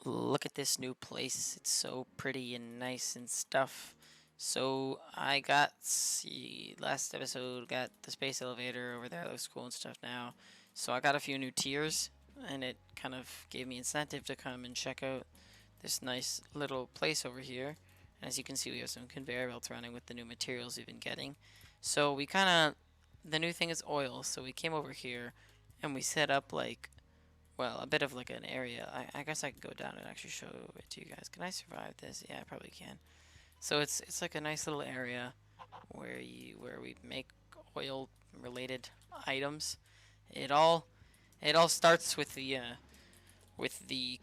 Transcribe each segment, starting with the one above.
Look at this new place. It's so pretty and nice and stuff. So I got, see, last episode got the space elevator over there. That looks cool and stuff now. So I got a few new tiers, and it kind of gave me incentive to come and check out this nice little place over here. And as you can see, we have some conveyor belts running with the new materials we've been getting. So we kind of, the new thing is oil. So we came over here and we set up like, well, a bit of like an area. I guess I can go down and actually show it to you guys. Can I survive this? Yeah, I probably can. So it's like a nice little area where we make oil related items. It all it all starts with the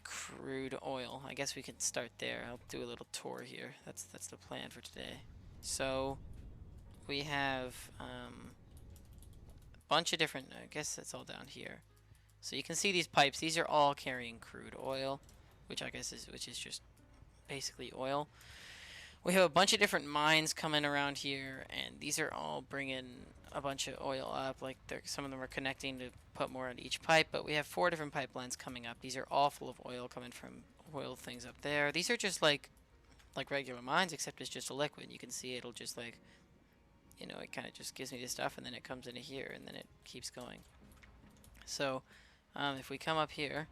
crude oil. I guess we can start there. I'll do a little tour here. That's the plan for today. So we have a bunch of different. I guess it's all down here. So you can see these pipes. These are all carrying crude oil, which I guess is just basically oil. We have a bunch of different mines coming around here, and these are all bringing a bunch of oil up. Like some of them are connecting to put more on each pipe, but we have 4 different pipelines coming up. These are all full of oil coming from oil things up there. These are just like regular mines, except it's just a liquid. You can see it'll just like, it kind of just gives me this stuff, and then it comes into here, and then it keeps going. So if we come up here,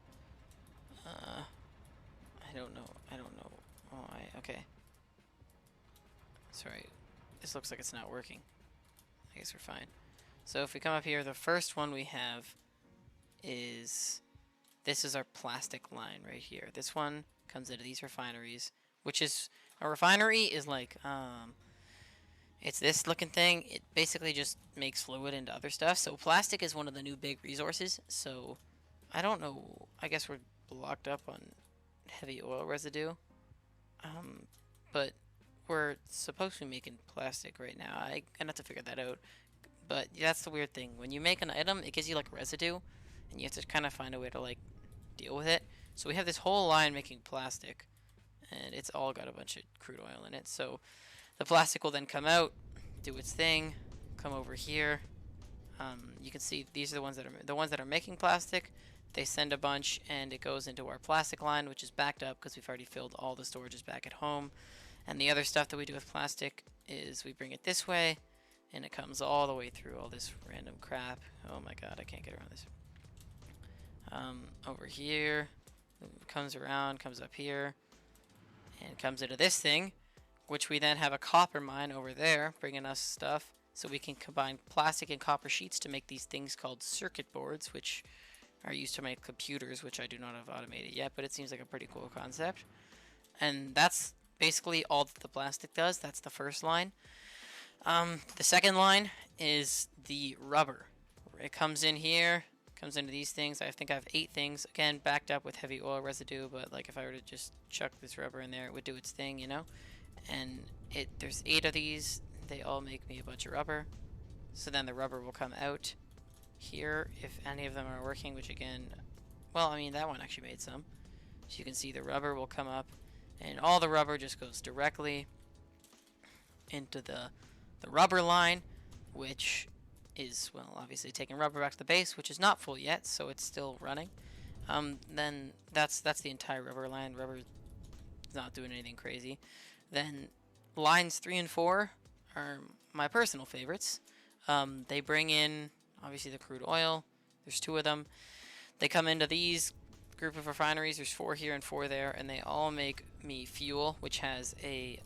I don't know. Oh, okay. Sorry, this looks like it's not working. I guess we're fine. So if we come up here, the first one we have is, this is our plastic line right here. This one comes into these refineries, which is, a refinery is like, it's this looking thing. It basically just makes fluid into other stuff. So plastic is one of the new big resources. So I don't know. I guess we're blocked up on heavy oil residue. But we're supposed to be making plastic right now. I'm gonna have to figure that out. But that's the weird thing. When you make an item, it gives you like residue, and you have to kind of find a way to like deal with it. So we have this whole line making plastic, and it's all got a bunch of crude oil in it. So the plastic will then come out, do its thing, come over here. You can see these are the ones that are making plastic. They send a bunch, and it goes into our plastic line, which is backed up because we've already filled all the storages back at home. And the other stuff that we do with plastic is we bring it this way, and it comes all the way through all this random crap. Oh my god, I can't get around this. Over here, it comes around, comes up here, and comes into this thing, which we then have a copper mine over there, bringing us stuff, so we can combine plastic and copper sheets to make these things called circuit boards, which are used to make computers, which I do not have automated yet, but it seems like a pretty cool concept. And that's basically all that the plastic does. That's the first line. The second line is the rubber. It comes in here, comes into these things. I think I have 8 things, again backed up with heavy oil residue, but like if I were to just chuck this rubber in there, it would do its thing, and there's 8 of these. They all make me a bunch of rubber. So then the rubber will come out here if any of them are working, which again, well, I mean, that one actually made some. So you can see the rubber will come up, and all the rubber just goes directly into the rubber line, which is, well, obviously taking rubber back to the base, which is not full yet, so it's still running. Then that's the entire rubber line. Rubber is not doing anything crazy. Then lines 3 and 4 are my personal favorites. They bring in, obviously, the crude oil. There's 2 of them. They come into these group of refineries. There's 4 here and 4 there, and they all make me fuel, which has a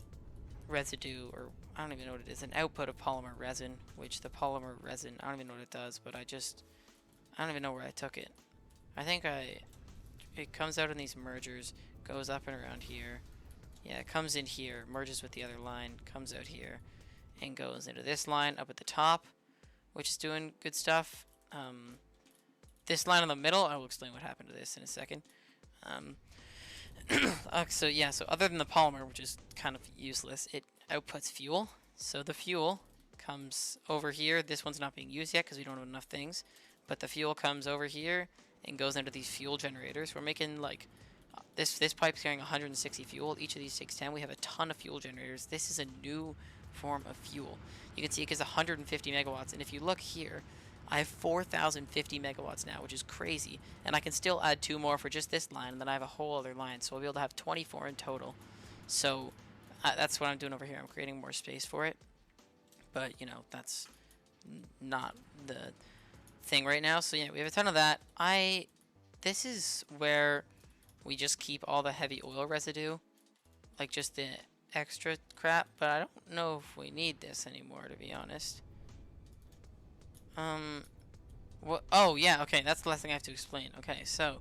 residue, or I don't even know what it is, an output of polymer resin, which the polymer resin, I don't even know what it does, but I don't even know where I took it. I think it comes out in these mergers, goes up and around here. Yeah, it comes in here, merges with the other line, comes out here, and goes into this line up at the top, which is doing good stuff. This line in the middle, I will explain what happened to this in a second. So other than the polymer, which is kind of useless, it outputs fuel. So the fuel comes over here. This one's not being used yet because we don't have enough things. But the fuel comes over here and goes into these fuel generators. We're making like, this pipe's carrying 160 fuel. Each of these takes 10. We have a ton of fuel generators. This is a new form of fuel. You can see it gives 150 megawatts. And if you look here, I have 4,050 megawatts now, which is crazy. And I can still add 2 more for just this line, and then I have a whole other line. So I'll be able to have 24 in total. So that's what I'm doing over here. I'm creating more space for it. But, you know, that's not the thing right now. So yeah, we have a ton of that. This is where we just keep all the heavy oil residue, like just the extra crap, but I don't know if we need this anymore, to be honest. What? Oh yeah, okay, that's the last thing I have to explain. Okay, so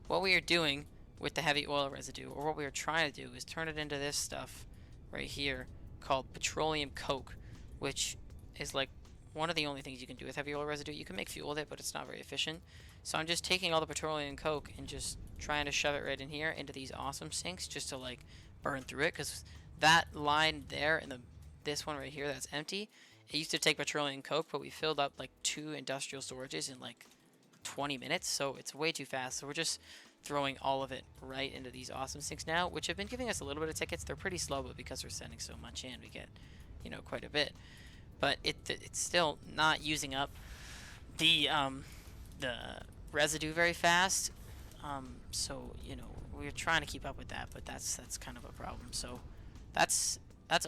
what we are doing with the heavy oil residue, or what we are trying to do, is turn it into this stuff right here called petroleum coke, which is like one of the only things you can do with heavy oil residue. You can make fuel with it, but it's not very efficient. So I'm just taking all the petroleum coke and just trying to shove it right in here into these awesome sinks just to like burn through it, because that line there and this one right here that's empty, it used to take petroleum coke, but we filled up like 2 industrial storages in like 20 minutes, so it's way too fast. So we're just throwing all of it right into these awesome sinks now, which have been giving us a little bit of tickets. They're pretty slow, but because we're sending so much in, we get, you know, quite a bit. But it's still not using up the residue very fast. So you know, we're trying to keep up with that, but that's kind of a problem. So that's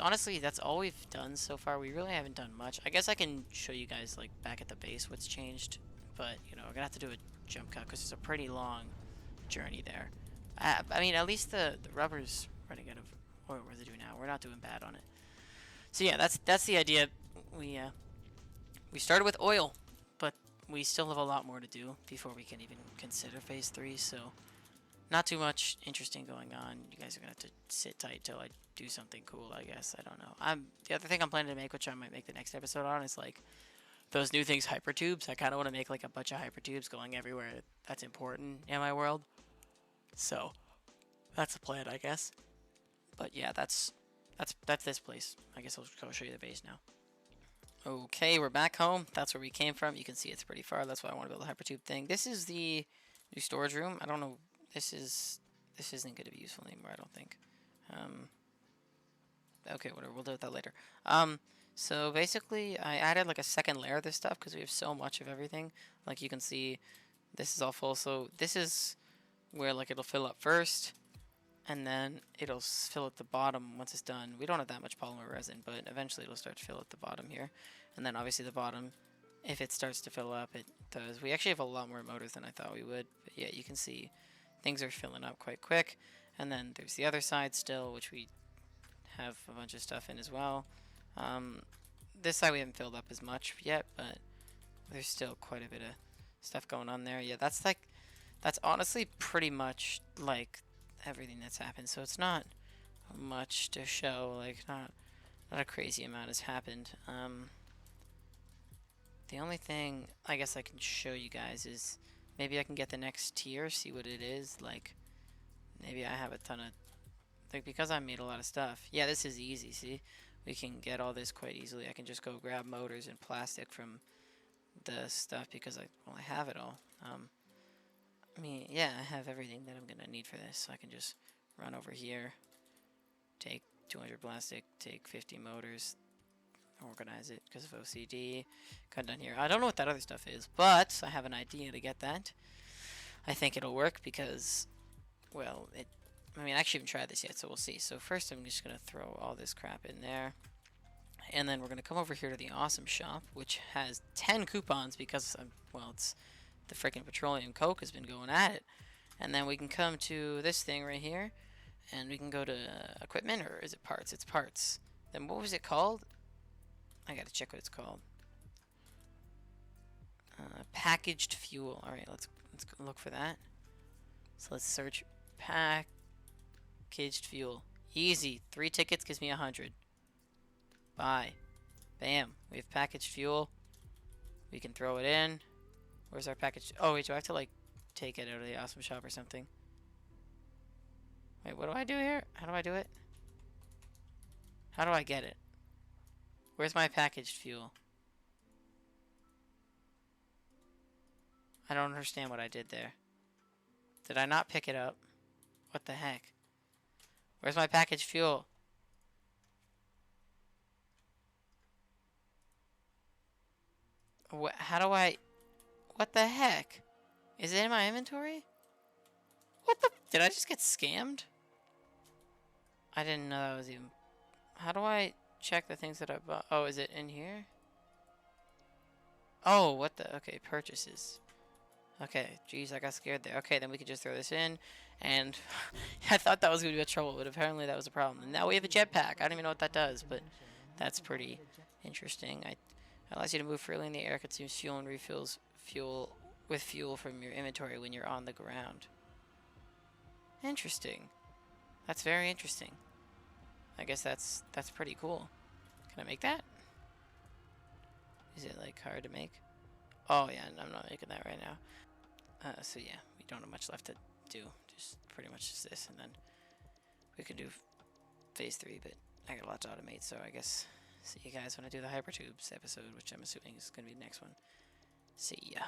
honestly, that's all we've done so far. We really haven't done much. I guess I can show you guys like back at the base what's changed, but you know, we're gonna have to do a jump cut because it's a pretty long journey there. I mean, at least the rubber's running out of oil residue now. We're not doing bad on it. So yeah, that's the idea. We started with oil, but we still have a lot more to do before we can even consider phase 3. So not too much interesting going on. You guys are gonna have to sit tight till I do something cool, I guess. I don't know. The other thing I'm planning to make, which I might make the next episode on, is like those new things, hypertubes. I kind of want to make like a bunch of hypertubes going everywhere that's important in my world. So that's the plan, I guess. But yeah, that's this place. I guess I'll go show you the base now. Okay, we're back home. That's where we came from. You can see it's pretty far. That's why I want to build a hypertube thing. This is the new storage room. I don't know. This isn't going to be useful anymore, I don't think. Okay, whatever. We'll deal with that later. So basically, I added like a second layer of this stuff because we have so much of everything. Like you can see, this is all full. So this is where like it'll fill up first, and then it'll fill at the bottom once it's done. We don't have that much polymer resin, but eventually it'll start to fill at the bottom here. And then obviously the bottom, if it starts to fill up, it does. We actually have a lot more motors than I thought we would. But yeah, you can see things are filling up quite quick. And then there's the other side still, which we have a bunch of stuff in as well. This side we haven't filled up as much yet, but there's still quite a bit of stuff going on there. Yeah, that's honestly pretty much like everything that's happened. So it's not much to show. Like not a crazy amount has happened. The only thing I guess I can show you guys is maybe I can get the next tier, see what it is. Like maybe I have a ton of, like, because I made a lot of stuff. Yeah, this is easy. See, we can get all this quite easily. I can just go grab motors and plastic from the stuff because I have it all. I mean, yeah, I have everything that I'm gonna need for this. So I can just run over here, take 200 plastic, take 50 motors, organize it because of OCD. Cut down here. I don't know what that other stuff is, but I have an idea to get that. I think it'll work because, well, I mean, I actually haven't tried this yet, so we'll see. So first I'm just gonna throw all this crap in there. And then we're gonna come over here to the awesome shop, which has 10 coupons because, well, it's the freaking petroleum coke has been going at it. And then we can come to this thing right here, and we can go to equipment, or is it parts? It's parts. Then what was it called? I gotta check what it's called. Packaged fuel. All right, let's go look for that. So let's search packaged fuel. Easy. 3 tickets gives me 100. Buy. Bam. We have packaged fuel. We can throw it in. Where's our package? Oh wait, do I have to like take it out of the awesome shop or something? Wait, what do I do here? How do I do it? How do I get it? Where's my packaged fuel? I don't understand what I did there. Did I not pick it up? What the heck? Where's my packaged fuel? How do I... What the heck? Is it in my inventory? What the? Did I just get scammed? I didn't know that was even... How do I check the things that I bought? Oh, is it in here? Oh, what the? Okay, purchases. Okay, geez, I got scared there. Okay, then we can just throw this in. And I thought that was going to be a trouble, but apparently that was a problem. And now we have a jetpack. I don't even know what that does, but that's pretty interesting. It allows you to move freely in the air, consumes fuel, and refills fuel from your inventory when you're on the ground. Interesting. That's very interesting. I guess that's pretty cool. Can I make that? Is it like hard to make? Oh yeah, I'm not making that right now. So yeah, we don't have much left to do. Just pretty much just this, and then we could do phase 3, but I got a lot to automate, so I guess see you guys when I do the hypertubes episode, which I'm assuming is going to be the next one. See ya.